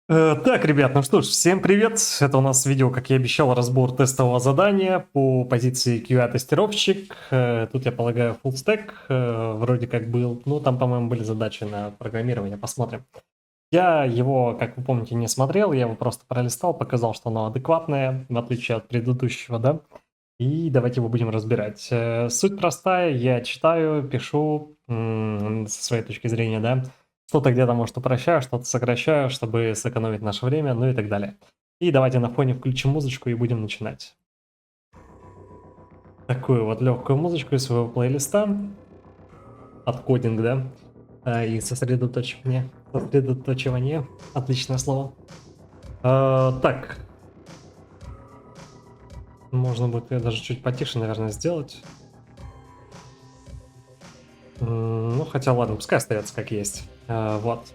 Так, ребят, ну что ж, всем привет. Это у нас видео, как я обещал, разбор тестового задания по позиции QA-тестировщик. Тут, я полагаю, full stack вроде как был. Ну, там, по-моему, были задачи на программирование. Посмотрим. Я его, как вы помните, не смотрел. Я его просто пролистал, показал, что оно адекватное, в отличие от предыдущего, да? И давайте его будем разбирать. Суть простая. Я читаю, пишу со своей точки зрения, да? Что-то где-то, может, упрощаю, что-то сокращаю, чтобы сэкономить наше время, ну и так далее. И давайте на фоне включим музычку и будем начинать. Такую вот легкую музычку из своего плейлиста. Откодинг, да? И сосредоточивание. Сосредоточивание. Отличное слово. Так. Можно будет ее даже чуть потише, наверное, сделать. Ну, хотя ладно, пускай остается как есть. Вот.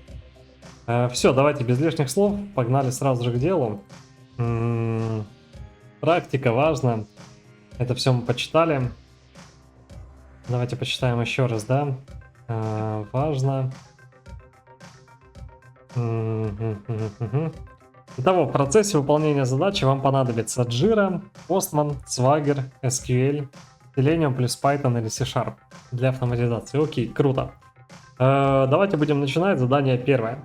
Все, давайте без лишних слов, погнали сразу же к делу. Практика важна. Это все мы почитали. Давайте почитаем еще раз, да? Важно. Итого, в процессе выполнения задачи вам понадобится Jira, Postman, Swagger, SQL, Selenium плюс Python или C-Sharp для автоматизации. Окей, круто. Давайте будем начинать. Задание первое.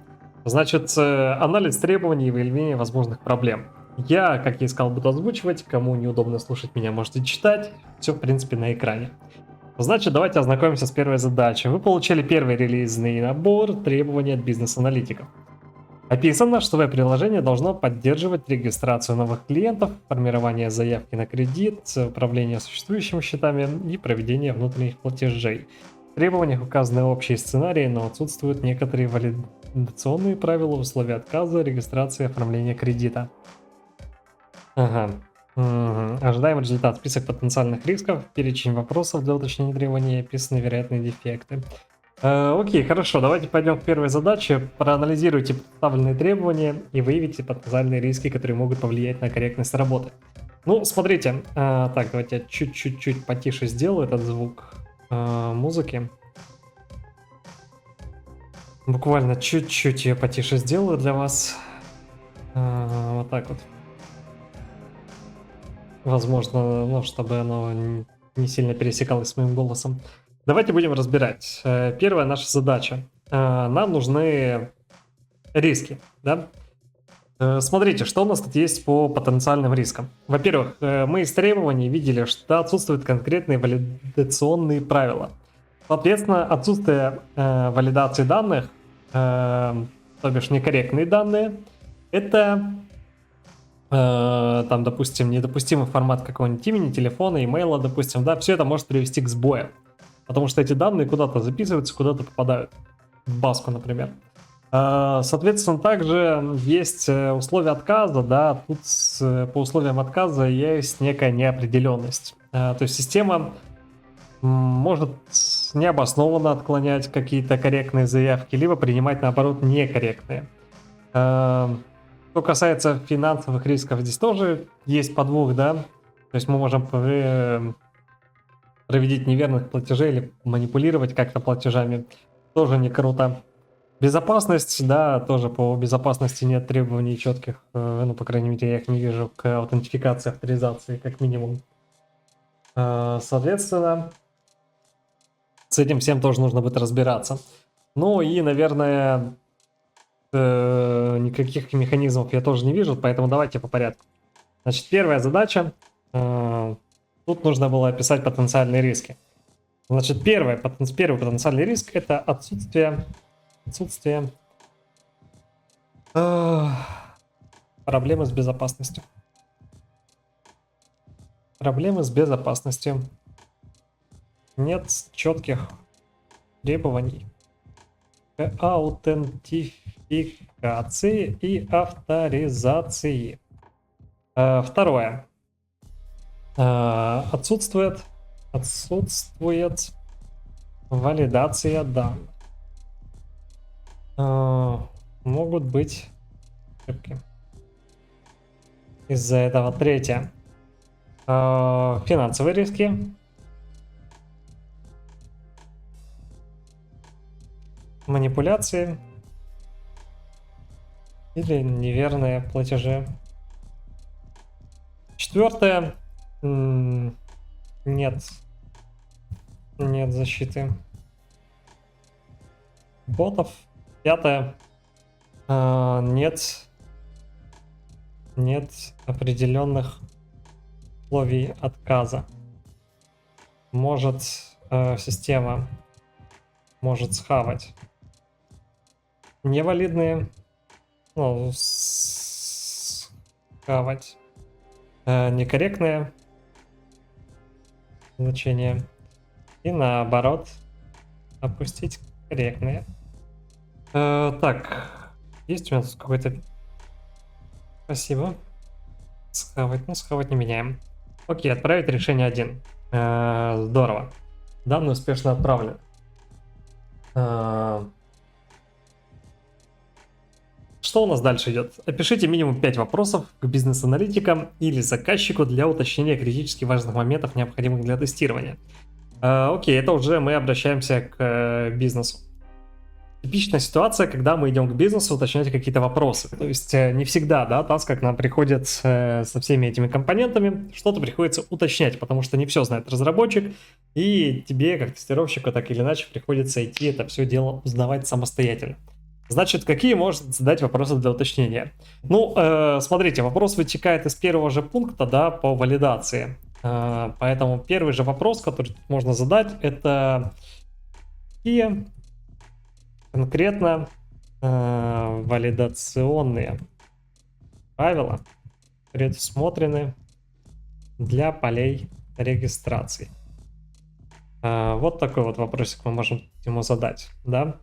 Значит, анализ требований и выявление возможных проблем. Я, как я и сказал, буду озвучивать. Кому неудобно слушать меня, можете читать. Все, в принципе, на экране. Значит, давайте ознакомимся с первой задачей. Вы получили первый релизный набор требований от бизнес-аналитиков. Описано, что веб-приложение должно поддерживать регистрацию новых клиентов, формирование заявки на кредит, управление существующими счетами и проведение внутренних платежей. В требованиях указаны общие сценарии, но отсутствуют некоторые валидационные правила, условия отказа, регистрации и оформления кредита. Ага. Ожидаем результат. Список потенциальных рисков, перечень вопросов для уточнения требований, описаны вероятные дефекты. Окей, хорошо, давайте пойдем к первой задаче. Проанализируйте представленные требования и выявите потенциальные риски, которые могут повлиять на корректность работы. Ну, смотрите, так, давайте я чуть-чуть потише сделаю этот звук музыки. Буквально чуть-чуть ее потише сделаю для вас. Вот так вот. Возможно, ну, чтобы оно не сильно пересекалось с моим голосом. Давайте будем разбирать. Первая наша задача. Нам нужны риски, да? Смотрите, что у нас тут есть по потенциальным рискам. Во-первых, мы из требований видели, что отсутствуют конкретные валидационные правила. Соответственно, отсутствие валидации данных, то бишь некорректные данные, это там, допустим, недопустимый формат какого-нибудь имени, телефона, имейла, допустим, да, все это может привести к сбоям. Потому что эти данные куда-то записываются, куда-то попадают. В базку, например. Соответственно, также есть условия отказа, да, тут по условиям отказа есть некая неопределенность. То есть система может необоснованно отклонять какие-то корректные заявки, либо принимать, наоборот, некорректные. Что касается финансовых рисков, здесь тоже есть подвох, да, то есть мы можем проводить неверных платежей или манипулировать как-то платежами, тоже не круто. Безопасность, да, тоже по безопасности нет требований четких, ну, по крайней мере, я их не вижу к аутентификации, авторизации, как минимум. Соответственно, с этим всем тоже нужно будет разбираться. Ну и, наверное, никаких механизмов я тоже не вижу, поэтому давайте по порядку. Значит, первая задача, тут нужно было описать потенциальные риски. Значит, первый потенциальный риск — это отсутствие проблемы с безопасностью. Проблемы с безопасностью. Нет четких требований к аутентификации и авторизации. Второе. Отсутствует валидация данных. Могут быть ошибки. Из-за этого. Третье. Финансовые риски. Манипуляции. Или неверные платежи. Четвертое. Нет. Нет защиты ботов. Пятое. Нет. Нет определенных условий отказа. Может система может схавать невалидные, ну, схавать некорректные значения и наоборот опустить корректные. Так, есть у нас какой-то... Спасибо. Схавать, ну схавать не меняем. Окей, отправить решение 1. Здорово. Данные успешно отправлены. Что у нас дальше идет? Опишите минимум 5 вопросов к бизнес-аналитикам или заказчику для уточнения критически важных моментов, необходимых для тестирования. Окей, это уже мы обращаемся к бизнесу. Типичная ситуация, когда мы идем к бизнесу уточнять какие-то вопросы. То есть не всегда, да, таск, как нам приходит со всеми этими компонентами, что-то приходится уточнять, потому что не все знает разработчик, и тебе, как тестировщику, так или иначе приходится идти это все дело узнавать самостоятельно. Значит, какие можно задать вопросы для уточнения? Ну, смотрите, вопрос вытекает из первого же пункта, да, по валидации. Поэтому первый же вопрос, который тут можно задать, это какие конкретно валидационные правила предусмотрены для полей регистрации. Вот такой вот вопросик мы можем ему задать, да?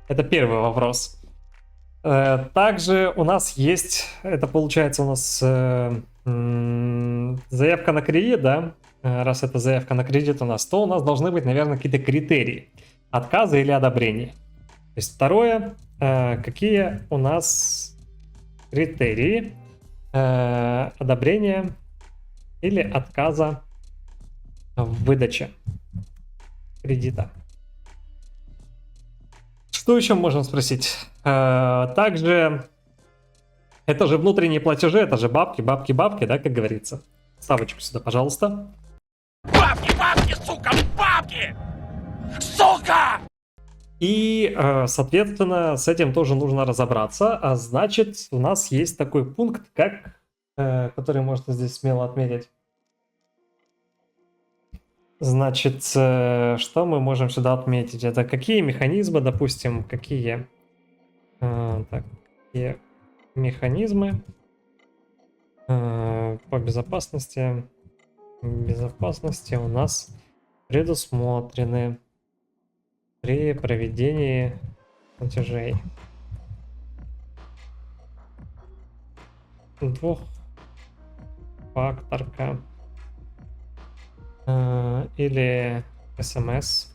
Это первый вопрос. Также у нас есть, это получается у нас заявка на кредит, да? Раз это заявка на кредит у нас, то у нас должны быть, наверное, какие-то критерии отказа или одобрения. То есть второе, какие у нас критерии одобрения или отказа в выдаче кредита. Что еще можно спросить? Также это же внутренние платежи, это же бабки, бабки, бабки, да, как говорится. Ставочку сюда, пожалуйста. Бабки, бабки, сука, бабки! Сука! И, соответственно, с этим тоже нужно разобраться. А значит, у нас есть такой пункт, как, который можно здесь смело отметить. Значит, что мы можем сюда отметить? Это какие механизмы, допустим, какие механизмы по безопасности у нас предусмотрены при проведении платежей. Двухфакторка или СМС.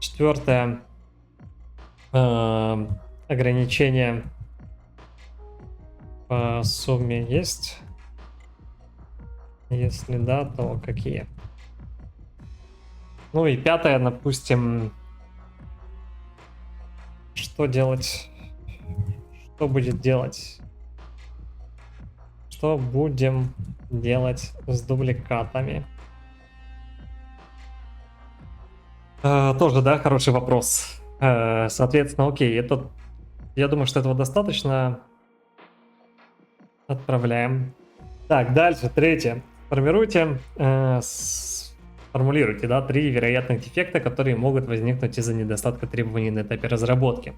Четвертое. Ограничение по сумме есть? Если да, то какие? Ну и пятое, допустим, что делать? Что будет делать? Что будем делать с дубликатами? Тоже, да, хороший вопрос. Соответственно, окей, это, я думаю, что этого достаточно. Отправляем. Так, дальше, третье. Формулируйте, да, 3 вероятных дефекта, которые могут возникнуть из-за недостатка требований на этапе разработки.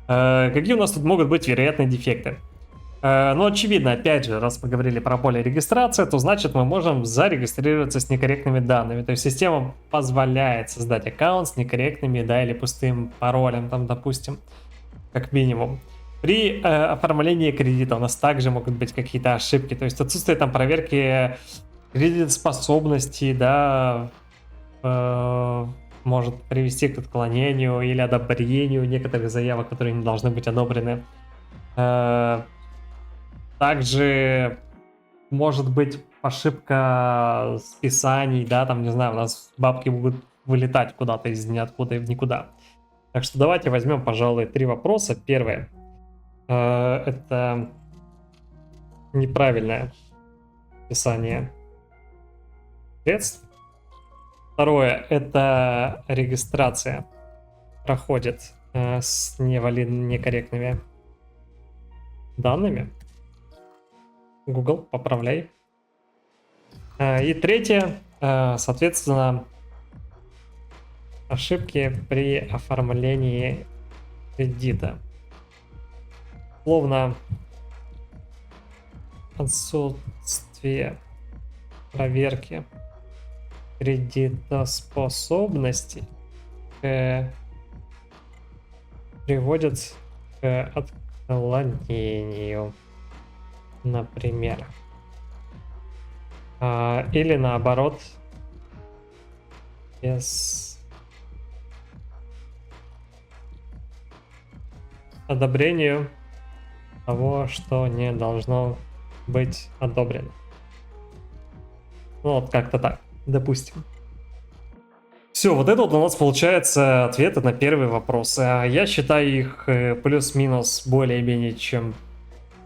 Какие у нас тут могут быть вероятные дефекты? Ну, очевидно, опять же, раз мы говорили про поле регистрации, то значит мы можем зарегистрироваться с некорректными данными. То есть система позволяет создать аккаунт с некорректными, да, или пустым паролем, там, допустим, как минимум. При оформлении кредита у нас также могут быть какие-то ошибки. То есть отсутствие там проверки кредитоспособности, да, может привести к отклонению или одобрению некоторых заявок, которые не должны быть одобрены. Также может быть ошибка списаний, да, там, не знаю, у нас бабки будут вылетать куда-то из ниоткуда и в никуда. Так что давайте возьмем, пожалуй, 3 вопроса. Первое. Это неправильное описание средств. Второе. Это регистрация проходит с некорректными данными. Google, поправляй. И третье. Соответственно, ошибки при оформлении кредита. Словно отсутствие проверки кредитоспособности приводит к отклонению, например. Или наоборот, без одобрению того, что не должно быть одобрено. Ну, вот как-то так, допустим. Все, вот это вот у нас получается ответы на первые вопросы. Я считаю их плюс-минус более-менее чем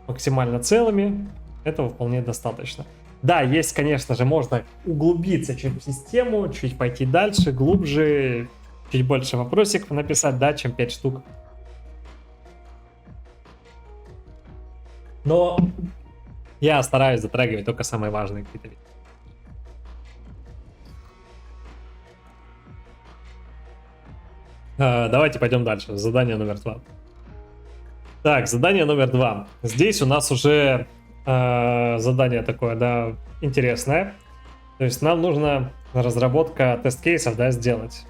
максимально целыми. Этого вполне достаточно. Да, есть, конечно же, можно углубиться чуть в систему, чуть пойти дальше, глубже, чуть больше вопросиков написать, да, чем 5 штук. Но я стараюсь затрагивать только самые важные какие-то вещи. Давайте пойдем дальше. Задание номер 2. Так, задание номер 2. Здесь у нас уже задание такое, да, интересное. То есть нам нужно разработка тест-кейсов, да, сделать.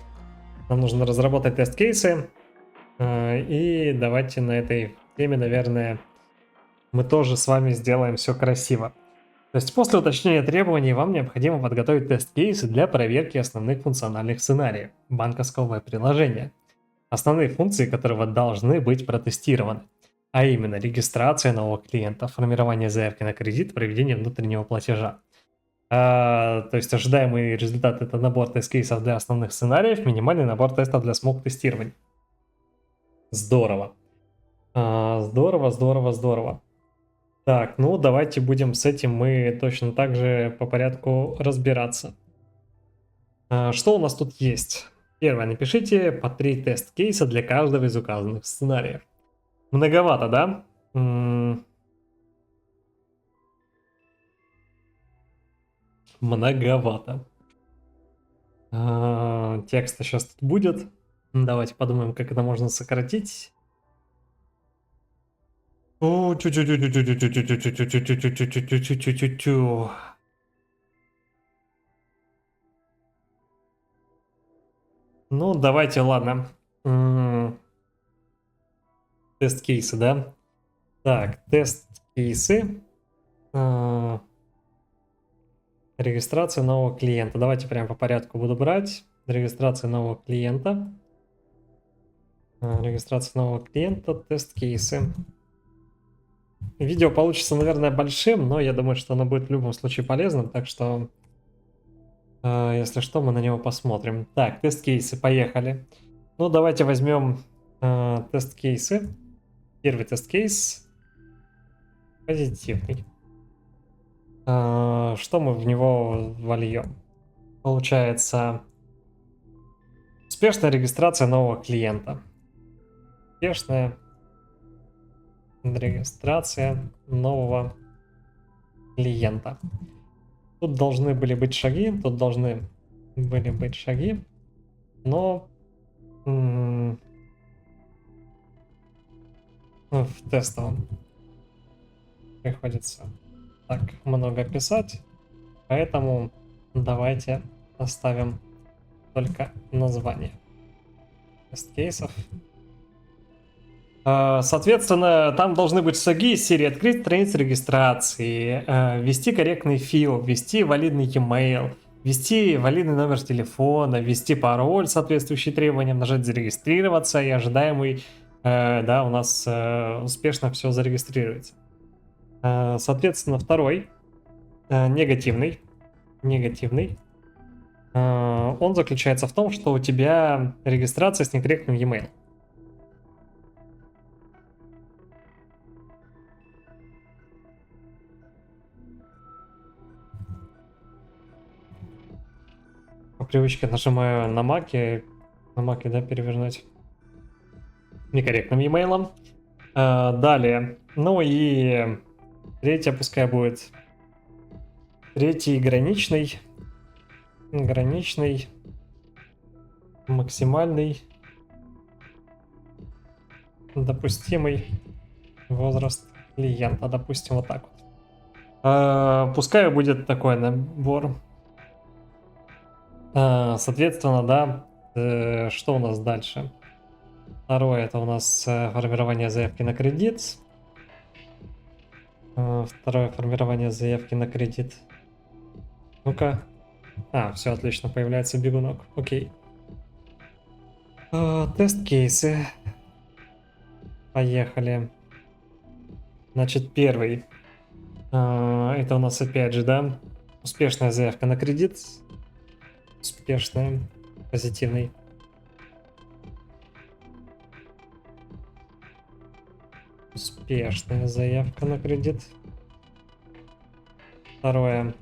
Нам нужно разработать тест-кейсы. И давайте на этой теме, наверное, мы тоже с вами сделаем все красиво. То есть после уточнения требований вам необходимо подготовить тест-кейсы для проверки основных функциональных сценариев банковского веб-приложения, основные функции которого должны быть протестированы, а именно регистрация нового клиента, формирование заявки на кредит, проведение внутреннего платежа. То есть ожидаемый результат — это набор тест-кейсов для основных сценариев, минимальный набор тестов для смог-тестирования. Здорово. Здорово, здорово, здорово. Так, ну давайте будем с этим мы точно так же по порядку разбираться. Что у нас тут есть? Первое, напишите по 3 тест-кейса для каждого из указанных сценариев. Многовато, да? Многовато. Текста сейчас тут будет. Давайте подумаем, как это можно сократить. Ну, давайте, ладно. Тест-кейсы, да? Так, тест-кейсы. Регистрация нового клиента. Давайте прямо по порядку буду брать. Регистрация нового клиента. Регистрация нового клиента. Тест-кейсы. Видео получится, наверное, большим, но я думаю, что оно будет в любом случае полезным, так что, если что, мы на него посмотрим. Так, тест-кейсы, поехали. Ну, давайте возьмем тест-кейсы. Первый тест-кейс позитивный. Что мы в него вольем? Получается, успешная регистрация нового клиента. Успешная регистрация нового клиента. Тут должны были быть шаги, но в тестовом приходится так много писать, поэтому давайте оставим только название тест-кейсов. Соответственно, там должны быть шаги из серии: открыть страницу регистрации, ввести корректный фил, ввести валидный e-mail, ввести валидный номер телефона, ввести пароль, соответствующий требованиям, нажать зарегистрироваться, и ожидаемый, да, у нас успешно все зарегистрируется. Соответственно, второй, негативный, он заключается в том, что у тебя регистрация с некорректным e-mail. По привычке нажимаю на маке, да, перевернуть некорректным e-mail. Далее, ну и третья пускай будет. Третий граничный, максимальный, допустимый возраст клиента, допустим, вот так вот. Пускай будет такой набор. Соответственно, да, что у нас дальше? Второе, это у нас формирование заявки на кредит. Второе, формирование заявки на кредит. Ну-ка. Все, отлично, появляется бегунок. Окей. Тест-кейсы. Поехали. Значит, первый. Это у нас опять же, да, успешная заявка на кредит. Успешная, позитивный. Успешная заявка на кредит. Второе.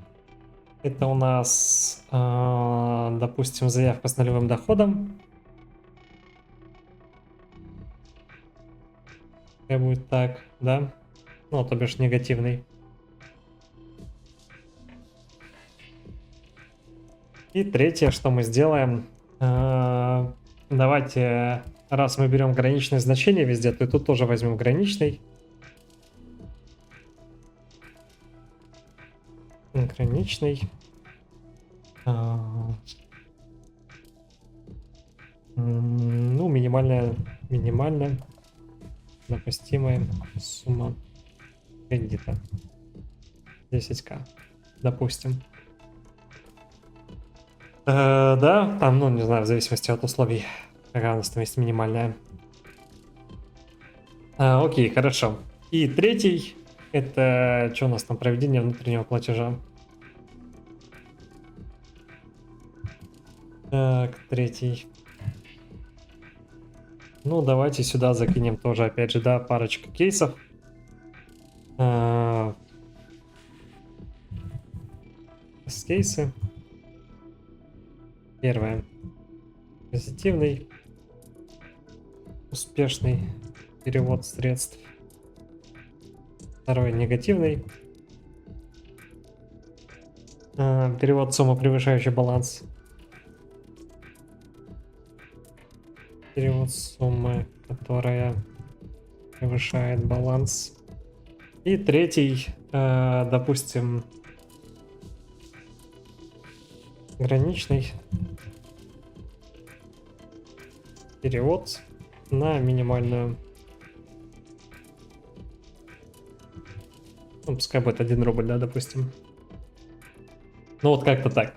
Это у нас, допустим, заявка с нулевым доходом. Как будет так, да? Ну, то бишь негативный. И третье, что мы сделаем. Давайте, раз мы берем граничное значение везде, то и тут тоже возьмем граничный. Граничный. Ну, минимальная допустимая сумма кредита. 10к, допустим. Да, там, ну, не знаю, в зависимости от условий, какая у нас там есть минимальная. Окей, хорошо. И третий, это что у нас там, проведение внутреннего платежа. Так, третий. Ну, давайте сюда закинем тоже, опять же, да, парочку кейсов. Кейсы. Первое. Позитивный. Успешный перевод средств. Второй. Негативный. Перевод суммы, превышающий баланс. Перевод суммы, которая превышает баланс. И третий, допустим, граничный перевод на минимальную. Ну, пускай будет 1 рубль, да, допустим. Ну вот как-то так.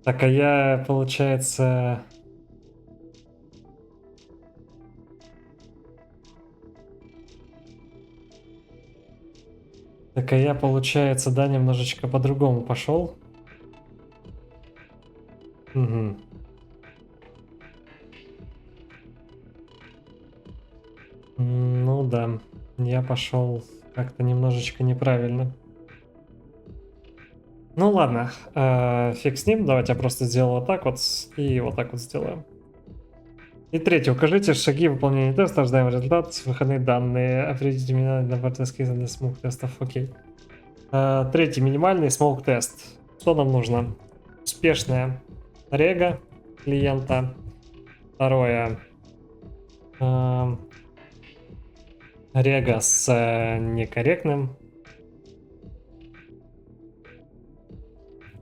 Так, а я, получается... Так, а я, получается, да, немножечко по-другому пошел. Угу. Ну да, я пошел как-то немножечко неправильно. Ну ладно, фиг с ним, давайте я просто сделаю вот так вот и вот так вот сделаю. И третье, укажите шаги выполнения теста, ожидаемый результат, выходные данные, определите минимальный набор тест-кейсов для смоук-тестов, окей. Третий, минимальный смоук-тест. Что нам нужно? Успешная рега клиента. Второе, рега с некорректным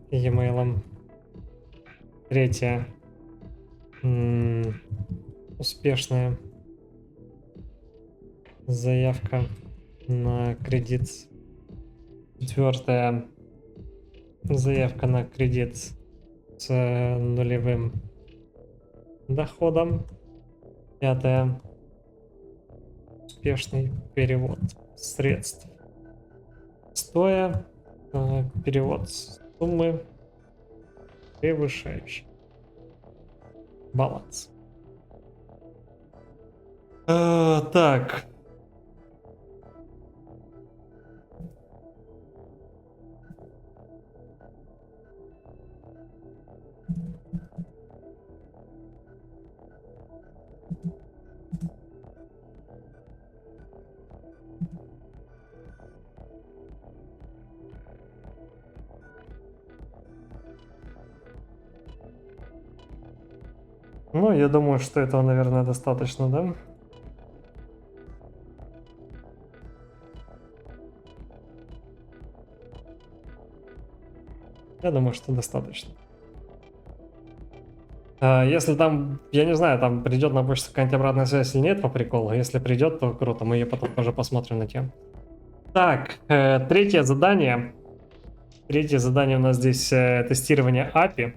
e-mail. Третье, успешная заявка на кредит. Четвертое, заявка на кредит с нулевым доходом. Пятое, успешный перевод средств. Стоя, перевод суммы, Превышающий. Баланс. Так. Ну, я думаю, что этого, наверное, достаточно, да? Я думаю, что достаточно. Если там, я не знаю, там придет на почту какая-нибудь обратная связь или нет по приколу. Если придет, то круто, мы ее потом тоже посмотрим на тему. Так, третье задание. Третье задание у нас здесь тестирование API.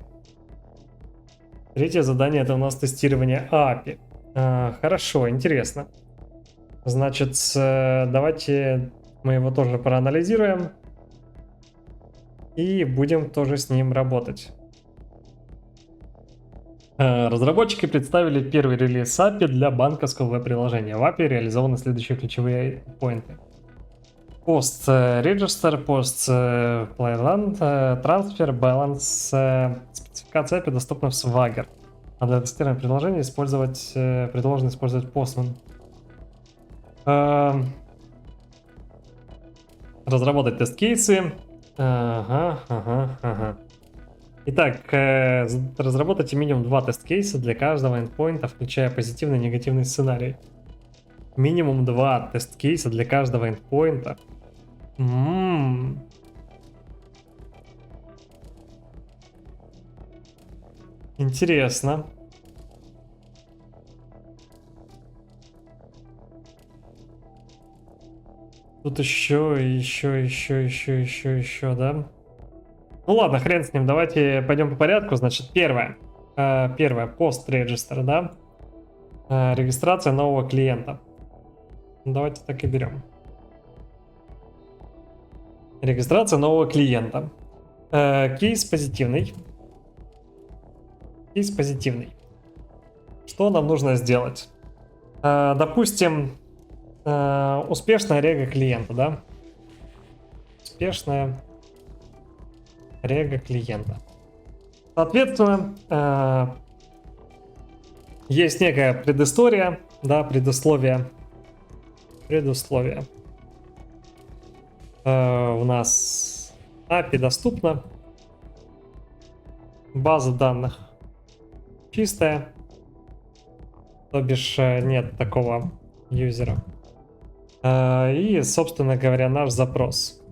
Третье задание это у нас тестирование API. Хорошо, интересно. Значит, давайте мы его тоже проанализируем. И будем тоже с ним работать. Разработчики представили первый релиз API для банковского веб-приложения. В API реализованы следующие ключевые поинты. Post Register, Post Playland, Transfer, Balance. Спецификация API доступна в Swagger. А для тестирования приложения предложено использовать Postman. Разработать тест-кейсы. Ага. Итак, разработайте минимум 2 тест-кейса для каждого эндпоинта, включая позитивный и негативный сценарий. Минимум 2 тест-кейса для каждого эндпоинта. Интересно. Тут еще, да? Ну ладно, хрен с ним, давайте пойдем по порядку. Значит, первое, post register, да? Регистрация нового клиента. Давайте так и берем. Регистрация нового клиента. Кейс позитивный. Кейс позитивный. Что нам нужно сделать? Допустим, успешная рега клиента, да? Успешная рега клиента. Соответственно, есть некая предыстория, да, предусловие. У нас API доступна. База данных чистая. То бишь нет такого юзера. И, собственно говоря, наш запрос.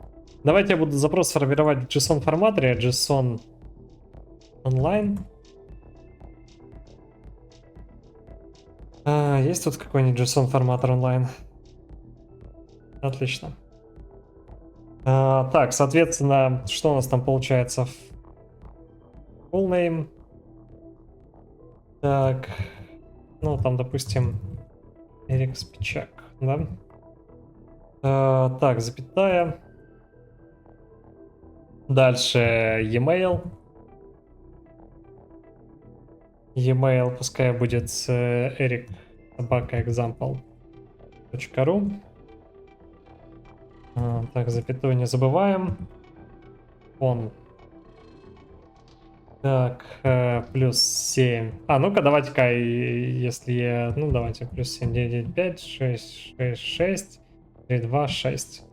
Давайте я буду запрос формировать в JSON форматоре, JSON online. Есть тут какой-нибудь JSON форматор онлайн? Отлично. Так, соответственно, что у нас там получается? Full name. Так, ну там, допустим, Эрик Спичак, да? Так, запятая. Дальше e-mail. E-mail пускай будет Eric собака.example.ru. Так, запятую не забываем. Он. Так, плюс 7. Ну-ка, давайте-ка, если... Ну, давайте, плюс 7, 9, 9, 5, 6, 6, 6, 3, 2, 6.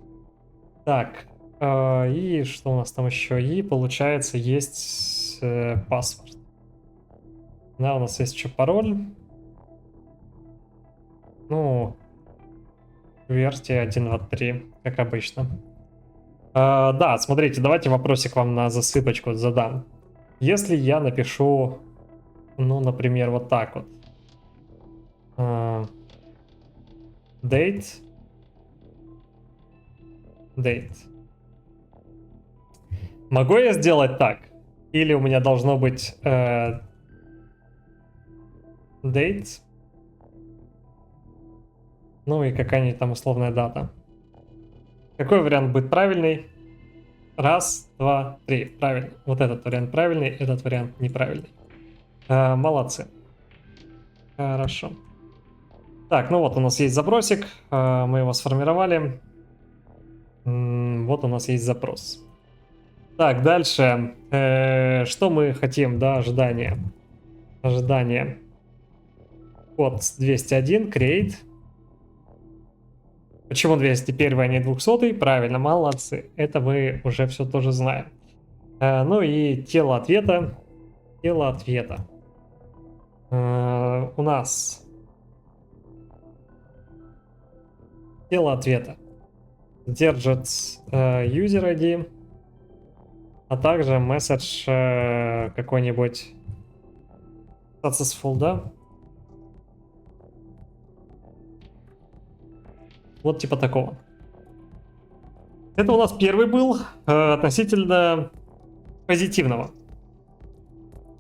Так, и что у нас там еще? И, получается, есть паспорт. Да, у нас есть еще пароль. Ну, верьте 1, 2, 3, как обычно. Да, смотрите, давайте вопросик вам на засыпочку задам. Если я напишу, ну, например, вот так вот. Date. Могу я сделать так? Или у меня должно быть date? Ну и какая-нибудь там условная дата. Какой вариант будет правильный? Раз, два, три. Правильно. Вот этот вариант правильный, этот вариант неправильный. Молодцы. Хорошо. Так, ну вот у нас есть запросик. Мы его сформировали. Вот у нас есть запрос. Так, дальше. Что мы хотим? Да, ожидание. Ожидание. Код 201, create. Почему 201, а не 200? Правильно, молодцы. Это мы уже все тоже знаем. Ну и тело ответа. Тело ответа. У нас тело ответа держит user ID, а также message какой-нибудь successful, да? Вот типа такого. Это у нас первый был относительно позитивного.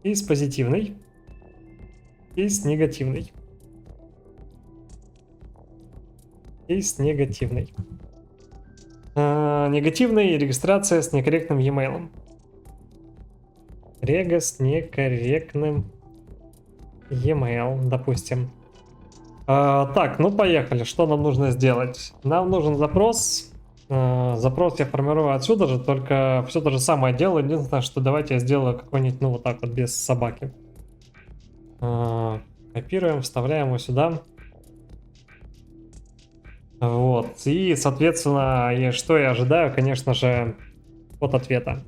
Кейс позитивный. Кейс негативный. Кейс негативный. Негативный регистрация с некорректным e-mail. Рега с некорректным e-mail, допустим. Так, ну поехали. Что нам нужно сделать? Нам нужен запрос. Запрос я формирую отсюда же, только все то же самое делаю. Единственное, что давайте я сделаю какой-нибудь, ну вот так вот, без собаки. Копируем, вставляем его сюда. Вот. И, соответственно, что я ожидаю, конечно же, от ответа.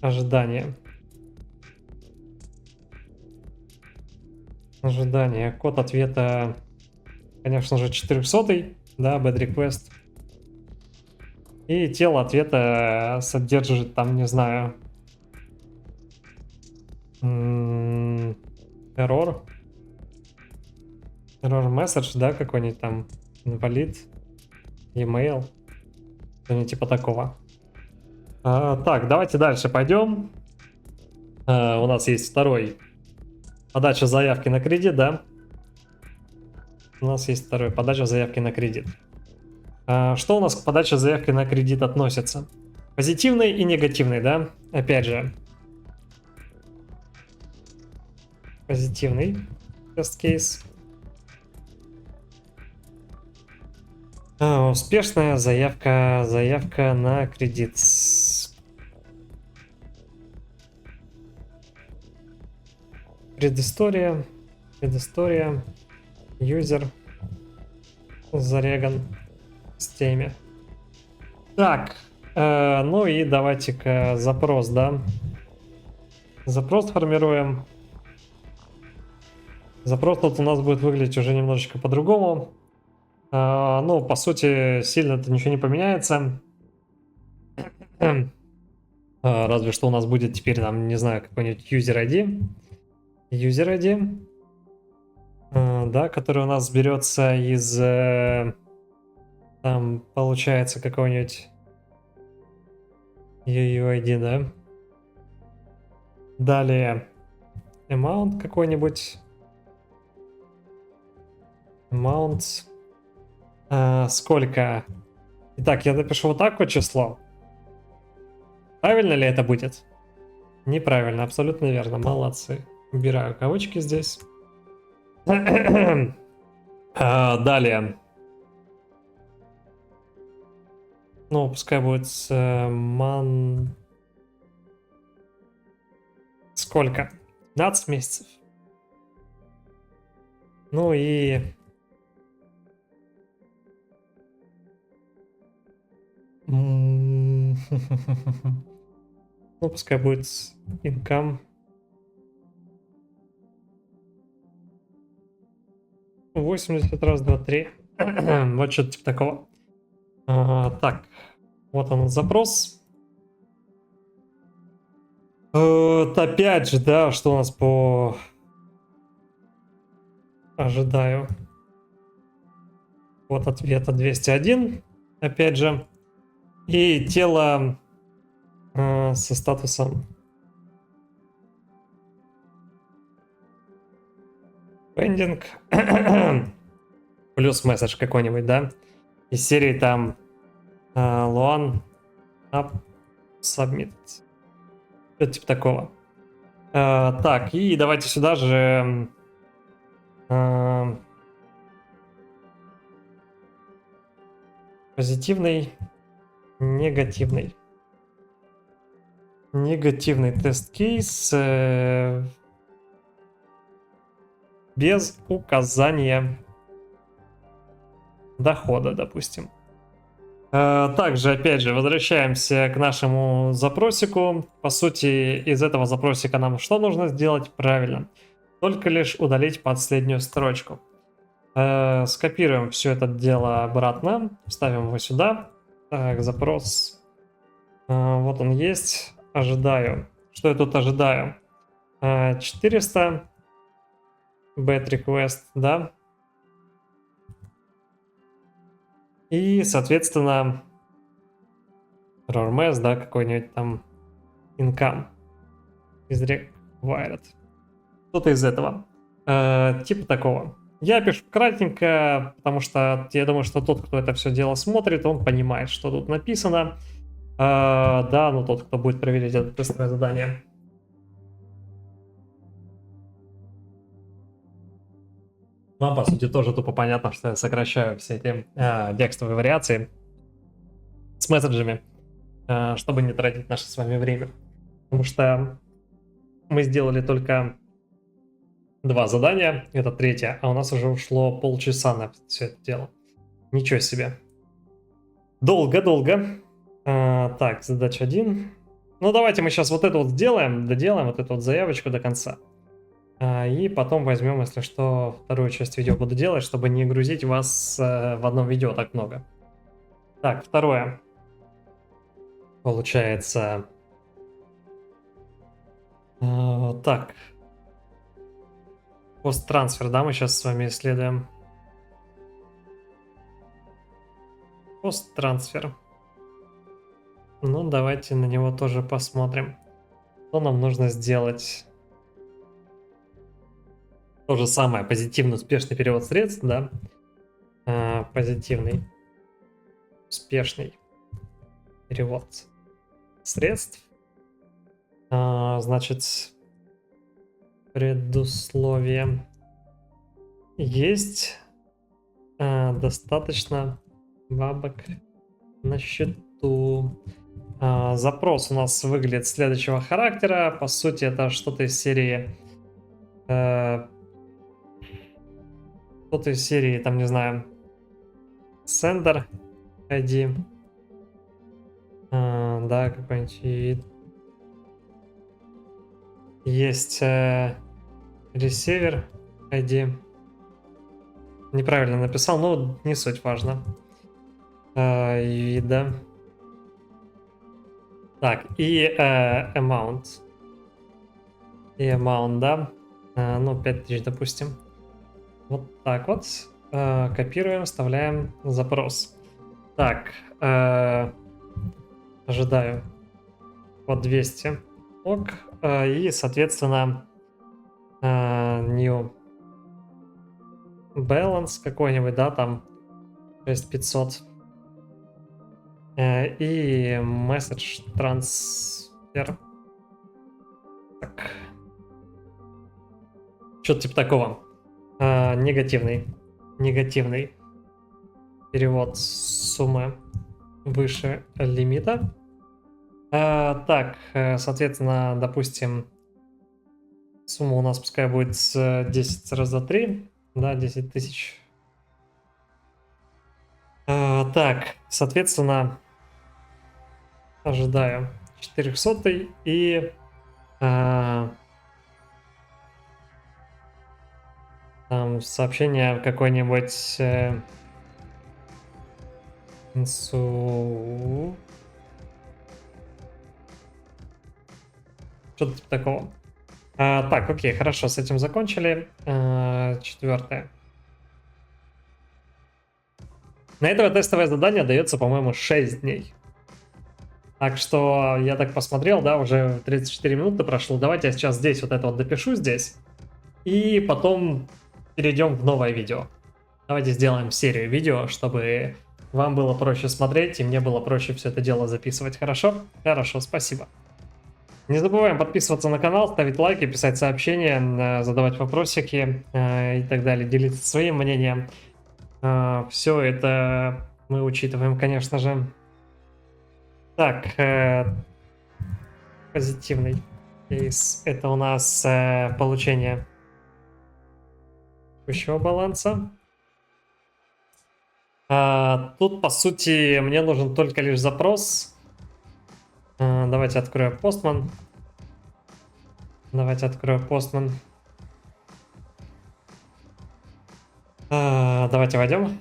Ожидание. Ожидание. Код ответа, конечно же, 400, да, bad request. И тело ответа содержит там, не знаю, error. Error message, да, какой-нибудь там invalid, email, что-нибудь типа такого. Так, давайте дальше пойдем. У нас есть второй. Подача заявки на кредит, да? У нас есть второй. Подача заявки на кредит. Что у нас к подаче заявки на кредит относится? Позитивный и негативный, да? Опять же. Позитивный тест-кейс. Успешная заявка на кредит. Предыстория, юзер зареган с теме. Так, ну и давайте-ка запрос, да? Запрос формируем. Запрос тут у нас будет выглядеть уже немножечко по-другому. Ну, по сути, сильно-то ничего не поменяется. Разве что у нас будет теперь, там, не знаю, какой-нибудь user ID. User ID. Да, который у нас берется из... Там, получается, какой-нибудь UUID, да? Далее amount какой-нибудь. Amount. Сколько? Итак, я напишу вот так вот число. Правильно ли это будет? Неправильно, абсолютно верно. Молодцы. Убираю кавычки здесь. Далее. Ну, пускай будет сколько? 15 месяцев. Ну и... Ну, пускай будет income. 80 раз, 2, 3. Вот что-то типа такого. Так, вот он запрос. Опять же, да, что у нас по... Ожидаю. Вот ответа 201. Опять же. И тело со статусом pending. Плюс месседж какой-нибудь, да? Из серии там Луан Submit. Что-то типа такого. Так, и давайте сюда же... позитивный, негативный. Негативный тест-кейс без указания дохода, допустим. Также, опять же, возвращаемся к нашему запросику. По сути, из этого запросика нам что нужно сделать? Правильно. Только лишь удалить последнюю строчку. Скопируем все это дело обратно. Вставим его сюда. Так, запрос. Вот он есть. Ожидаю. Что я тут ожидаю? 400. Bad request, да? И, соответственно, RORMS, да, какой-нибудь там income is required. Что-то из этого. Типа такого. Я пишу кратенько, потому что я думаю, что тот, кто это все дело смотрит, он понимает, что тут написано. Да, ну тот, кто будет проверить это тестовое задание. Вам, по сути, тоже тупо понятно, что я сокращаю все эти текстовые вариации с месседжами, чтобы не тратить наше с вами время. Потому что мы сделали только 2 задания, это 3-е, а у нас уже ушло полчаса на все это дело. Ничего себе. Долго-долго. Так, задача 1. Ну, давайте мы сейчас вот это вот сделаем, доделаем вот эту вот заявочку до конца. И потом возьмем, если что, вторую часть видео буду делать, чтобы не грузить вас в одном видео так много. Так, второе. Получается... так. Пост-трансфер, да, мы сейчас с вами исследуем. Пост-трансфер. Ну, давайте на него тоже посмотрим. Что нам нужно сделать? То же самое, позитивный успешный перевод средств, да? Позитивный успешный перевод средств. Значит, предусловие. Есть достаточно бабок на счету. Запрос у нас выглядит следующего характера. По сути, это что-то из серии... Что-то из серии, там, не знаю, sender ID. Да, какой-нибудь. Есть receiver ID. Неправильно написал, но не суть, важно. И да. Так, и amount. И amount, да. Ну, 5000, допустим. Вот так вот. Копируем, вставляем запрос. Так. Ожидаю. Вот 200. Ок. И, соответственно, new balance какой-нибудь, да, там 6500. И message transfer. Так. Что-то типа такого. Негативный перевод суммы выше лимита. Так, соответственно, допустим, сумма у нас пускай будет 10 раз за 3, да, 10 тысяч. Так, соответственно, ожидаю 400 и там сообщение какой-нибудь что-то типа такого. Так, окей, хорошо, с этим закончили. 4-е. На это тестовое задание дается, по-моему, 6 дней. Так что я так посмотрел, да, уже 34 минуты прошло. Давайте я сейчас здесь вот это вот допишу здесь. И потом перейдем в новое видео. Давайте сделаем серию видео, чтобы вам было проще смотреть, и мне было проще все это дело записывать. Хорошо? Хорошо, спасибо. Не забываем подписываться на канал, ставить лайки, писать сообщения, задавать вопросики и так далее, делиться своим мнением. Все это мы учитываем, конечно же. Так, позитивный кейс. Это у нас получение текущего баланса. Тут, по сути, мне нужен только лишь запрос. Давайте открою Postman. Давайте войдем.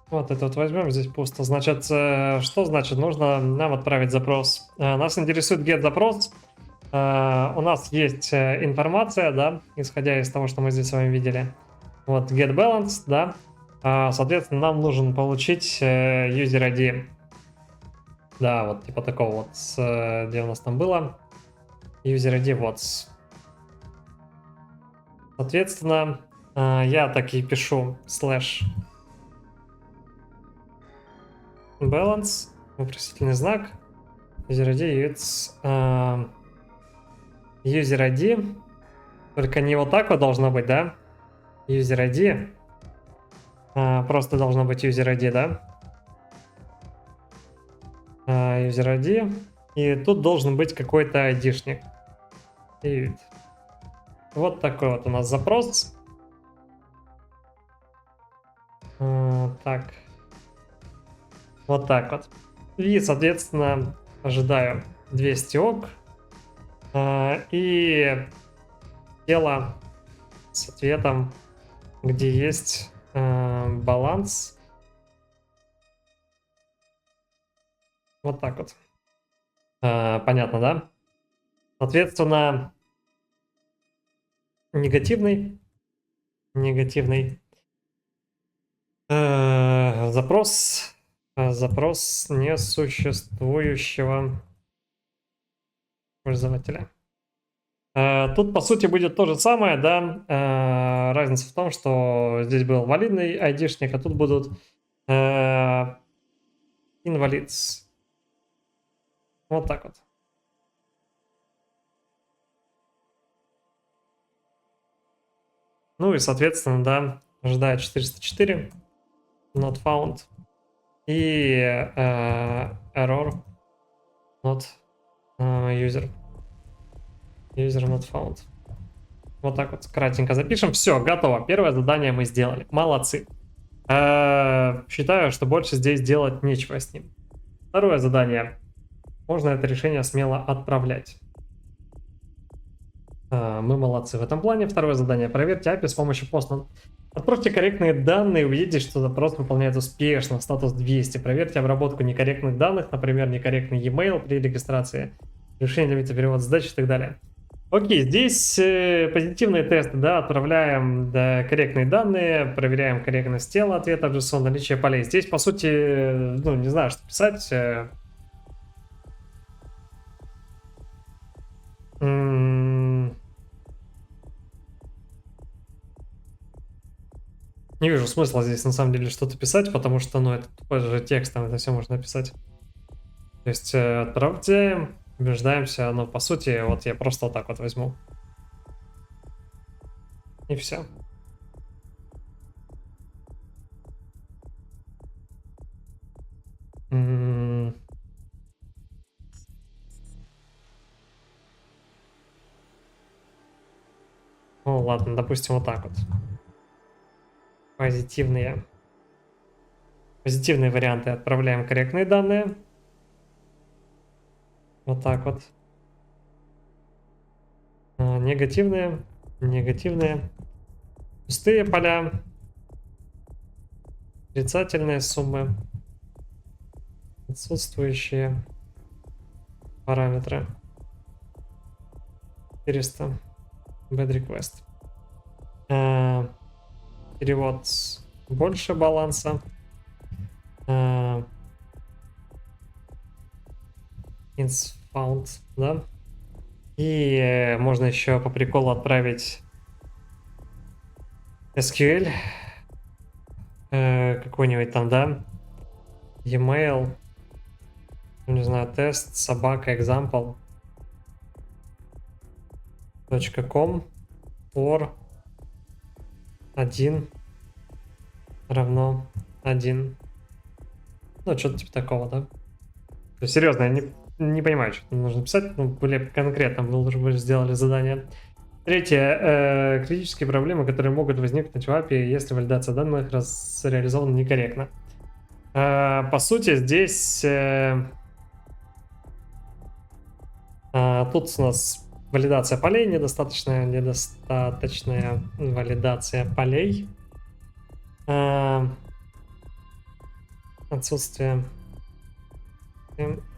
Вот это вот возьмем, здесь пусто. Значит, что значит? Нужно нам отправить запрос. Нас интересует get запрос. У нас есть информация, да, исходя из того, что мы здесь с вами видели. Вот get balance, да. Соответственно, нам нужен получить user ID. Да, вот типа такого вот, где у нас там было. User ID вот. Соответственно, я так и пишу слэш balance, вопросительный знак, user ID, it's user ID, только не вот так вот должно быть, да? User ID, просто должно быть user ID, да? User ID, и тут должен быть какой-то айдишник. И вот такой вот у нас запрос. Так. Вот так вот. И, соответственно, ожидаю 200 ок. И тело с ответом, где есть баланс. Вот так вот. Понятно, да? Соответственно, негативный. Запрос несуществующего пользователя. Тут, по сути, будет то же самое, да. Разница в том, что здесь был валидный айдишник, а тут будут invalids. Вот так вот. Ну и, соответственно, да, ожидает 404. Not found. И error not user not found. Вот так вот кратенько запишем. Все, готово. Первое задание мы сделали. Молодцы. Считаю, что больше здесь делать нечего с ним. Второе задание. Можно это решение смело отправлять. Мы молодцы в этом плане. Второе задание. Проверьте API с помощью Postman. Отправьте корректные данные, увидите, что запрос выполняется успешно. Статус 200. Проверьте обработку некорректных данных, например, некорректный e-mail при регистрации, решение лимита перевода задачи и так далее. Окей, здесь позитивные тесты, да, отправляем корректные данные, проверяем корректность тела ответа JSON, наличие полей. Здесь, по сути, ну, не знаю, что писать. Не вижу смысла здесь на самом деле что-то писать, потому что, ну, это тупой же текст, там это все можно написать. То есть отправляем, убеждаемся, но по сути, вот я просто вот так вот возьму. И все. Ну ладно, допустим, вот так вот. Позитивные варианты. Отправляем корректные данные. Вот так вот. Негативные. Пустые поля. Отрицательные суммы. Отсутствующие параметры. 400. Bad request. перевод больше баланса. Ins found, да. И можно еще по приколу отправить SQL какой-нибудь там, да, e-mail, не знаю, тест собака example .com for 1 равно 1. Ну, что-то типа такого, да? То есть, серьезно, я не понимаю, что нужно писать, ну, более конкретно, мы уже сделали задание. Третье. Критические проблемы, которые могут возникнуть в API, если валидация данных реализована некорректно. По сути, здесь тут у нас валидация полей, недостаточная валидация полей. Отсутствие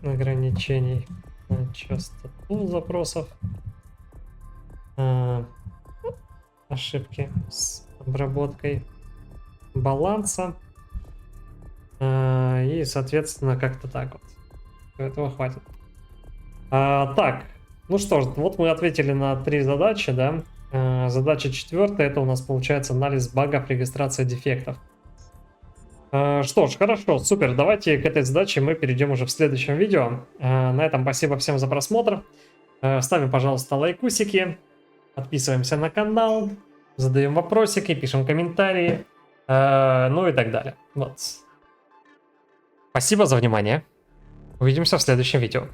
ограничений на частоту запросов. Ошибки с обработкой баланса. И, соответственно, как-то так вот. Этого хватит. Так, ну что ж, вот мы ответили на 3 задачи, да. Задача 4, это у нас получается анализ багов, регистрация дефектов. Что ж, хорошо, супер. Давайте к этой задаче мы перейдем уже в следующем видео. На этом спасибо всем за просмотр. Ставим, пожалуйста, лайкусики. Подписываемся на канал. Задаем вопросики, пишем комментарии. Ну и так далее. Вот. Спасибо за внимание. Увидимся в следующем видео.